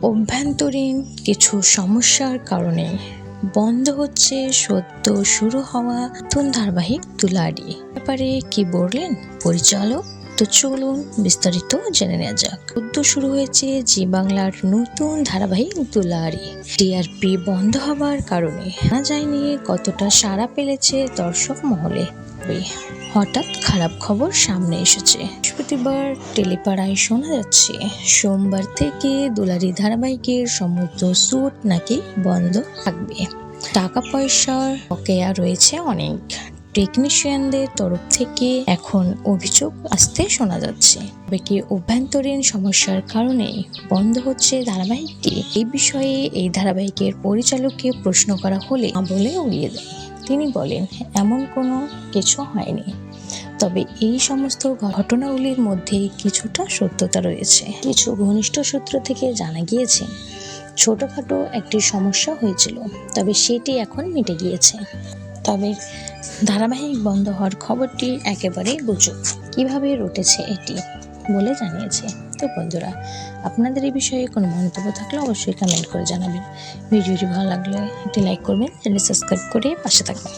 অভ্যন্তরীণ কিছু সমস্যার কারণে বন্ধ হচ্ছে সদ্য শুরু হওয়া নতুন ধারাবাহিক দুলারি। ব্যাপারে কি বললেন পরিচালক? তো চলুন বিস্তারিত জেনে নেওয়া যাক। সদ্য শুরু হয়েছে জি বাংলার নতুন ধারাবাহিক দুলারি। টিআরপি বন্ধ হবার কারণে জানা যায়নি কতটা সাড়া পেলেছে দর্শক মহলে। হঠাৎ খারাপ খবর সামনে এসেছে। বৃহস্পতিবার টেলিপাড়ায় শোনা যাচ্ছে সোমবার থেকে দুলারি ধারাবাহিকের সমস্ত শ্যুট নাকি বন্ধ থাকবে। টাকা পয়সার বকেয়া রয়েছে অনেক। টেকনিশিয়ানদের তরফ থেকে এখন অভিযোগ আসতে শোনা যাচ্ছে। তবে কি অভ্যন্তরীণ সমস্যার কারণে বন্ধ হচ্ছে ধারাবাহিকটি? এই বিষয়ে এই ধারাবাহিকের পরিচালককে প্রশ্ন করা হলে বলে উড়িয়ে দেয়। তিনি বলেন এমন কোনো কিছু হয়নি, তবে এই সমস্ত ঘটনাগুলির মধ্যে কিছুটা সত্যতা রয়েছে। কিছু ঘনিষ্ঠ সূত্র থেকে জানা গিয়েছে ছোটখাটো একটি সমস্যা হয়েছিল, তবে সেটি এখন মিটে গিয়েছে। তবে ধারাবাহিক বন্ধ হওয়ার খবরটি একেবারেই গুজব। কিভাবে রটেছে এটি বলে জানিয়েছে। তো বন্ধুরা, আপনাদের এই বিষয়ে কোনো মন্তব্য থাকলে অবশ্যই কমেন্ট করে জানাবেন। ভিডিওটি ভালো লাগলে একটি লাইক করবেন, চ্যানেল সাবস্ক্রাইব করে পাশে থাকবেন।